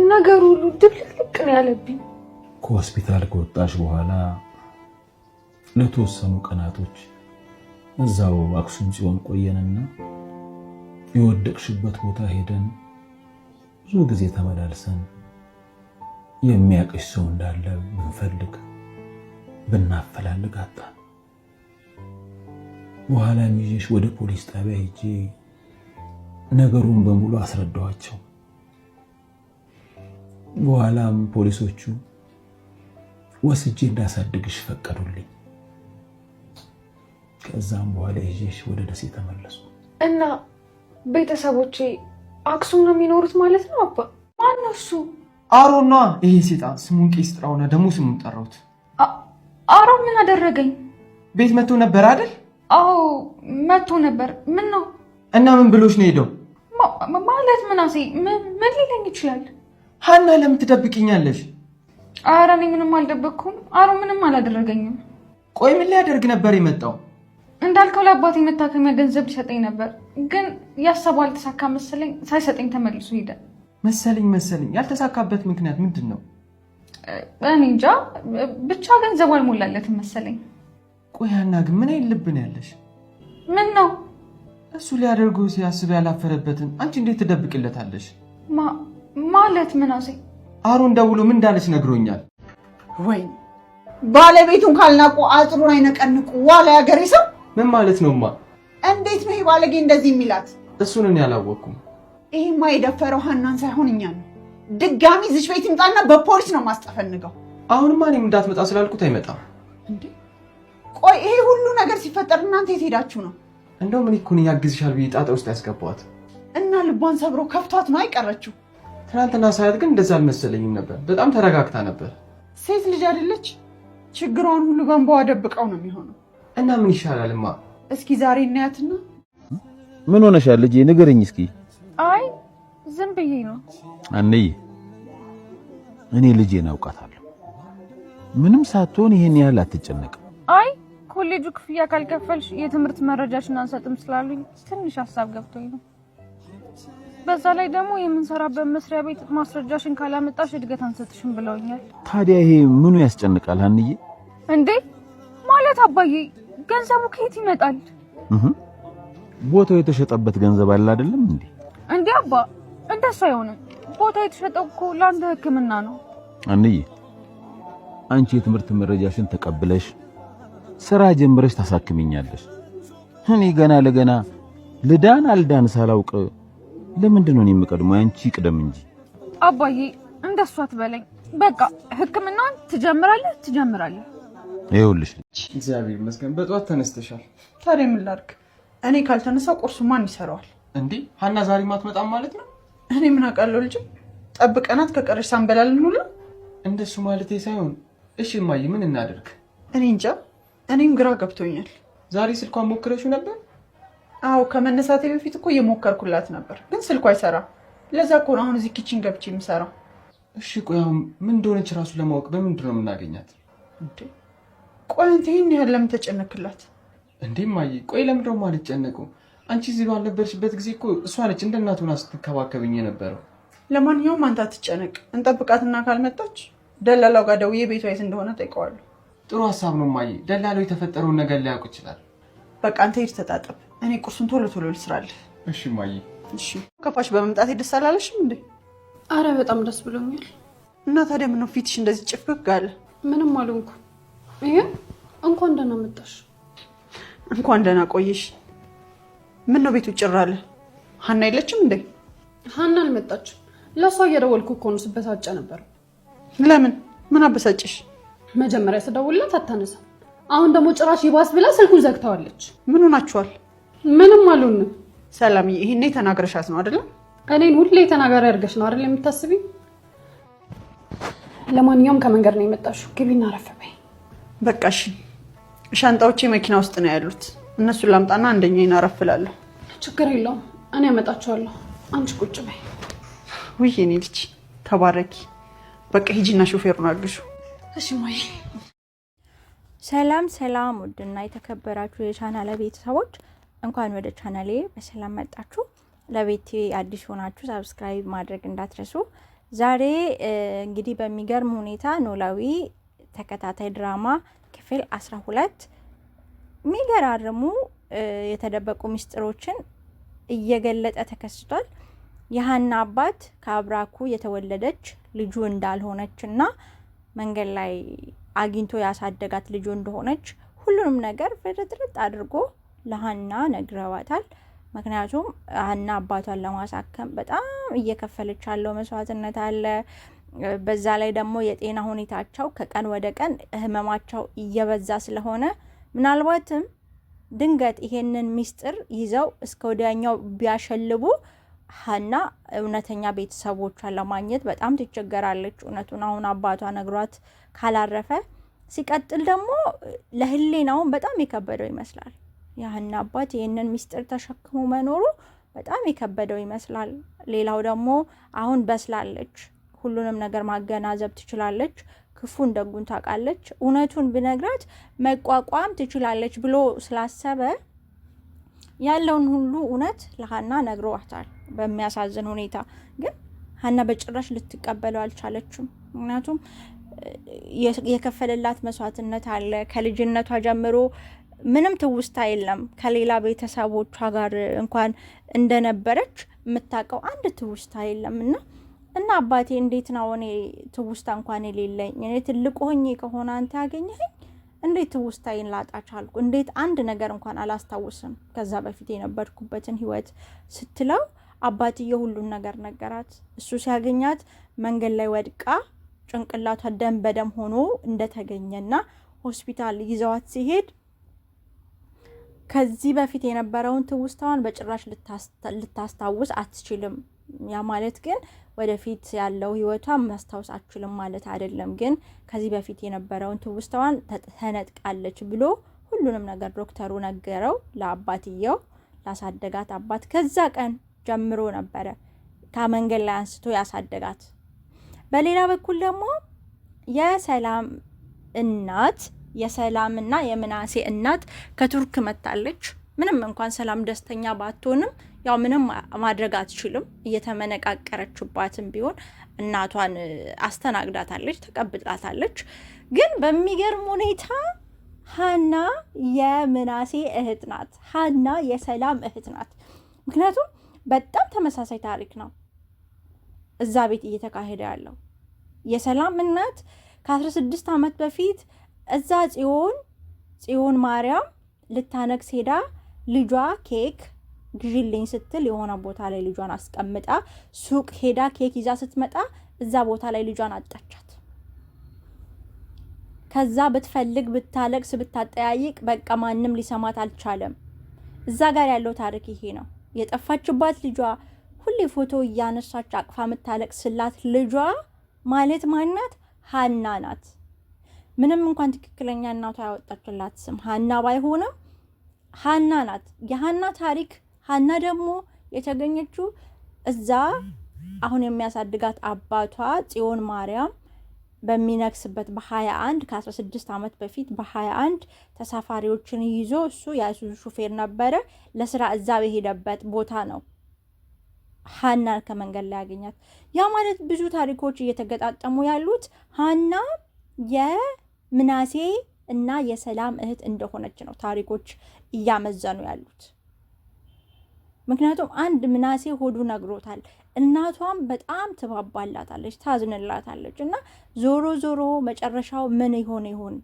ነገሩ ሁሉ ድብልቅልቅ ነው ያለብኝ። ከሆስፒታል ከወጣሽ በኋላ ለተወሰኑ ቀናቶች እዛው አክሱም ጽዮን ቆየንና የወደቅሽበት ቦታ ሄደን ብዙ ጊዜ ተመላልሰን የሚያቅሽ ሰው እንዳለ ብንፈልግ ብናፈላልግ አጣን። በኋላ ይዤሽ ወደ ፖሊስ ጣቢያ ሄጄ ነገሩን በሙሉ አስረዳኋቸው። በኋላም ፖሊሶቹ ወስጄ እንዳሳድግሽ ፈቀዱልኝ። ከዛም በኋላ ይዤሽ ወደ ደሴ ተመለሱ። እና ቤተሰቦቼ አክሱም ነው የሚኖሩት ማለት ነው? አባ ማን ነው እሱ? አሮና ይሄ ሴጣን ስሙን ቄስ ጥራውና ደግሞ ስሙን ጠራሁት። አሮ ምን አደረገኝ? ቤት መጥቶ ነበር አይደል? አዎ መጥቶ ነበር። ምን ነው? እና ምን ብሎሽ ነው ሄደው? ማለት ምናሴ ምን ሊለኝ ይችላል? ሀና ለምን ትደብቂኛለሽ? ኧረ እኔ ምንም አልደበቅኩም። አሮ ምንም አላደረገኝም። ቆይ ምን ሊያደርግ ነበር የመጣው? እንዳልከው ለአባቴ መታከሚያ ገንዘብ ሊሰጠኝ ነበር፣ ግን ያሰበው አልተሳካ መሰለኝ። ሳይሰጠኝ ተመልሶ ሄደ። መሰለኝ ያልተሳካበት ምክንያት ምንድን ነው? እኔ እንጃ፣ ብቻ ገንዘቡ አልሞላለትም መሰለኝ። ቆይ ሀና ግን ምን አይነት ልብ ነው ያለሽ? ምን ነው? እሱ ሊያደርገው ሲያስብ ያላፈረበትን አንቺ እንዴት ትደብቅለታለሽ? ማለት ምናሴ አሮን ደውሎ ምን እንዳለች ነግሮኛል። ወይ ባለቤቱን ካልናቁ አጥሩን አይነቀንቁ ዋላ ያገሬ ሰው። ምን ማለት ነውማ? እንዴት ነው ባለጌ እንደዚህ የሚላት? እሱን እኔ አላወቅኩም። ይሄማ የደፈረው ሀናን ሳይሆን እኛ ነው። ድጋሚ ዝሽ ቤት ይምጣና በፖሊስ ነው ማስጠፈንገው። አሁንማ እኔም እንዳትመጣ ስላልኩት አይመጣም። እንዴ ቆይ ይሄ ሁሉ ነገር ሲፈጠር እናንተ የት ሄዳችሁ ነው? እንደው ምን ይኩን ያግዝሻል ብዬ ጣጣ ውስጥ ያስገባዋት እና ልቧን ሰብሮ ከፍቷት ነው አይቀረችው። ትናንትና ሳያት ግን እንደዛ አልመሰለኝም ነበር። በጣም ተረጋግታ ነበር። ሴት ልጅ አይደለች? ችግሯን ሁሉ በእንባዋ ደብቀው ነው የሚሆነው። እና ምን ይሻላልማ? እስኪ ዛሬ እናያትና። ምን ሆነሻል ልጄ? ንገረኝ እስኪ። አይ ዝም ብዬ ነው። አንዬ እኔ ልጄን አውቃታለሁ። ምንም ሳትሆን ይሄን ያህል አትጨነቅም። አይ ኮሌጁ ክፍያ ካልከፈልሽ የትምህርት መረጃሽን አንሰጥም ስላሉኝ ትንሽ ሀሳብ ገብቶኝ ነው። በዛ ላይ ደግሞ የምንሰራበት መስሪያ ቤት ማስረጃሽን ካላመጣሽ እድገት አንሰጥሽም ብለውኛል። ታዲያ ይሄ ምኑ ያስጨንቃል አንዬ? እንዴ ማለት አባዬ ገንዘቡ ከየት ይመጣል? ቦታው የተሸጠበት ገንዘብ አለ አይደለም እንዴ? እንዴ አባ እንደሱ አይሆንም። ቦታው የተሸጠው እኮ ለአንተ ሕክምና ነው። አንዬ አንቺ የትምህርት መረጃሽን ተቀብለሽ ስራ ጀምረሽ ታሳክሚኛለሽ። እኔ ገና ለገና ልዳን አልዳን ሳላውቅ ለምንድን ነው የምቀድመው? አንቺ ቅደም እንጂ። አባዬ እንደሱ አትበለኝ። በቃ ሕክምናን ትጀምራለህ። ይኸውልሽ እግዚአብሔር ይመስገን በጧት ተነስተሻል። ታዲያ ምን ላድርግ? እኔ ካልተነሳው ቁርሱ ማን ይሰራዋል? እንዴ ሀና ዛሬ ማትመጣም ማለት ነው? እኔ ምን አውቃለሁ ልጅ። ጠብቀናት ከቀረሽ ሳንበላልን ሁሉ። እንደሱ ማለቴ ሳይሆን እሺ እማዬ ምን እናደርግ? እኔ እንጃ፣ እኔም ግራ ገብቶኛል። ዛሬ ስልኳን ሞክረሽው ነበር? አዎ ከመነሳቴ በፊት እኮ እየሞከርኩላት ነበር፣ ግን ስልኳ አይሰራም። ለዛ እኮ ነው አሁን እዚህ ኪችን ገብቼ የምሰራው። እሺ ቆይ አሁን ምን እንደሆነች ራሱ ለማወቅ በምንድን ነው የምናገኛት? እንዴ ቆይ አንተ ይሄን ያህል ለምን ተጨነክላት? እንዴ እማዬ ቆይ ለምን ደግሞ አልጨነቁ? አንቺ እዚህ ባልነበርሽበት ጊዜ እኮ እሷ ነች እንደ እናት ሆና ስትከባከብኝ የነበረው። ለማንኛውም አንተ አትጨነቅ፣ እንጠብቃትና ካልመጣች ደላላው ጋር ደውዬ ቤቷ የት እንደሆነ ጠይቀዋለሁ። ጥሩ ሀሳብ ነው እማዬ። ደላላው የተፈጠረውን ነገር ሊያውቅ ይችላል። በቃ አንተ ሂድ ተጣጠብ፣ እኔ ቁርሱን ቶሎ ልስራልህ። እሺ እማዬ። እሺ ከፋሽ በመምጣቴ ደስ አላለሽም እንዴ? አረ በጣም ደስ ብሎኛል። እና ታዲያ ምነው ፊትሽ እንደዚህ ጭፍግግ አለ? ምንም አልሆንኩ። ይሄ እንኳን ደህና መጣሽ። እንኳን ደህና ቆየሽ። ምን ነው ቤቱ ጭር አለ? ሀና የለችም እንዴ? ሀና አልመጣችም። ለሷ እየደወልኩ እኮ ነው፣ ስበሳጨ ነበር። ለምን? ምን አበሳጭሽ? መጀመሪያ ስደውልላት አታነሳም። አሁን ደግሞ ጭራሽ ይባስ ብላ ስልኩን ዘግተዋለች። ምን ሆናችኋል? ምንም አልሆንም። ሰላምዬ ይሄኔ ተናግረሻት ነው አይደል? እኔን ሁሌ ተናጋሪ አድርገሽ ነው አይደል የምታስቢኝ? ለማንኛውም ከመንገድ ነው የመጣሽው። ግቢና አረፍ በይ። በቃ እሺ። ሻንጣዎቼ መኪና ውስጥ ነው ያሉት። እነሱን ላምጣና አንደኛዬን አረፍ እላለሁ። ችግር የለውም፣ እኔ አመጣቸዋለሁ። አንቺ ቁጭ በይ። ውይ የኔ ልጅ ተባረኪ። በቃ ሂጂና ሾፌሩን አግሹ። እሺ ማይ። ሰላም ውድና የተከበራችሁ የቻናሌ ቤተሰቦች እንኳን ወደ ቻናሌ በሰላም መጣችሁ። ለቤቴ አዲስ ሆናችሁ ሰብስክራይብ ማድረግ እንዳትረሱ። ዛሬ እንግዲህ በሚገርም ሁኔታ ኖላዊ ተከታታይ ድራማ ክፍል 12 የሚገራርሙ የተደበቁ ሚስጥሮችን እየገለጠ ተከስቷል። የሀና አባት ከአብራኩ የተወለደች ልጁ እንዳልሆነችና መንገድ ላይ አግኝቶ ያሳደጋት ልጁ እንደሆነች ሁሉንም ነገር ፍርጥርጥ አድርጎ ለሀና ነግረዋታል። ምክንያቱም ሀና አባቷን ለማሳከም በጣም እየከፈለች ያለው መስዋዕትነት አለ። በዛ ላይ ደግሞ የጤና ሁኔታቸው ከቀን ወደ ቀን ህመማቸው እየበዛ ስለሆነ ምናልባትም ድንገት ይሄንን ሚስጥር ይዘው እስከ ወዲያኛው ቢያሸልቡ ሀና እውነተኛ ቤተሰቦቿን ለማግኘት በጣም ትቸገራለች። እውነቱን አሁን አባቷ ነግሯት ካላረፈ፣ ሲቀጥል ደግሞ ለህሊናውን በጣም የከበደው ይመስላል። የሀና አባት ይህንን ሚስጥር ተሸክሞ መኖሩ በጣም የከበደው ይመስላል። ሌላው ደግሞ አሁን በስላለች፣ ሁሉንም ነገር ማገናዘብ ትችላለች፣ ክፉን ደጉን ታውቃለች፣ እውነቱን ብነግራት መቋቋም ትችላለች ብሎ ስላሰበ ያለውን ሁሉ እውነት ለሀና ነግሯታል። በሚያሳዝን ሁኔታ ግን ሀና በጭራሽ ልትቀበለው አልቻለችም። ምክንያቱም የከፈለላት መስዋዕትነት አለ። ከልጅነቷ ጀምሮ ምንም ትውስታ የለም። ከሌላ ቤተሰቦቿ ጋር እንኳን እንደነበረች የምታውቀው አንድ ትውስታ የለም። እና አባቴ እንዴት ነው እኔ ትውስታ እንኳን የሌለኝ? እኔ ትልቅ ሆኜ ከሆነ አንተ ያገኘኸኝ እንዴት ትውስታዬን ላጣ ቻልኩ? እንዴት አንድ ነገር እንኳን አላስታውስም ከዛ በፊት የነበርኩበትን ህይወት ስትለው አባትዬ ሁሉን ነገር ነገራት። እሱ ሲያገኛት መንገድ ላይ ወድቃ ጭንቅላቷ ደም በደም ሆኖ እንደተገኘና ሆስፒታል ይዘዋት ሲሄድ ከዚህ በፊት የነበረውን ትውስታዋን በጭራሽ ልታስታውስ አትችልም። ያ ማለት ግን ወደፊት ያለው ህይወቷ ማስታወስ አትችልም ማለት አይደለም። ግን ከዚህ በፊት የነበረውን ትውስታዋን ተነጥቃለች ብሎ ሁሉንም ነገር ዶክተሩ ነገረው ለአባትየው፣ ላሳደጋት አባት። ከዛ ቀን ጀምሮ ነበረ ከመንገድ ላይ አንስቶ ያሳደጋት። በሌላ በኩል ደግሞ የሰላም እናት የሰላምና የምናሴ እናት ከቱርክ መጣለች። ምንም እንኳን ሰላም ደስተኛ ባትሆንም ያው ምንም ማድረግ አትችልም። እየተመነቃቀረችባትም ቢሆን እናቷን አስተናግዳታለች፣ ተቀብላታለች። ግን በሚገርም ሁኔታ ሀና የምናሴ እህት ናት። ሀና የሰላም እህት ናት። ምክንያቱም በጣም ተመሳሳይ ታሪክ ነው እዛ ቤት እየተካሄደ ያለው። የሰላም እናት ከ16 ዓመት በፊት እዛ ጽዮን ማርያም ልታነግስ ሄዳ ልጇ ኬክ ግዢልኝ ስትል የሆነ ቦታ ላይ ልጇን አስቀምጣ ሱቅ ሄዳ ኬክ ይዛ ስትመጣ እዛ ቦታ ላይ ልጇን አጣቻት። ከዛ ብትፈልግ ብታለቅስ ብታጠያይቅ በቃ ማንም ሊሰማት አልቻለም። እዛ ጋር ያለው ታሪክ ይሄ ነው። የጠፋችባት ልጇ ሁሌ ፎቶ እያነሳች አቅፋ የምታለቅስላት ልጇ ማለት ማናት? ሀና ናት። ምንም እንኳን ትክክለኛ እናቷ ያወጣችላት ስም ሀና ባይሆንም ሀና ናት። የሀና ታሪክ ሀና ደግሞ የተገኘችው እዛ አሁን የሚያሳድጋት አባቷ ጽዮን ማርያም በሚነክስበት በ21 ከ16 ዓመት በፊት በ21 ተሳፋሪዎችን ይዞ እሱ የአይሱዙ ሹፌር ነበረ። ለስራ እዛ በሄደበት ቦታ ነው ሀናን ከመንገድ ላይ ያገኛት። ያ ማለት ብዙ ታሪኮች እየተገጣጠሙ ያሉት ሀና የምናሴ እና የሰላም እህት እንደሆነች ነው ታሪኮች እያመዘኑ ያሉት። ምክንያቱም አንድ ምናሴ ሆዱ ነግሮታል። እናቷም በጣም ትባባላታለች፣ ታዝንላታለች። እና ዞሮ ዞሮ መጨረሻው ምን ይሆን?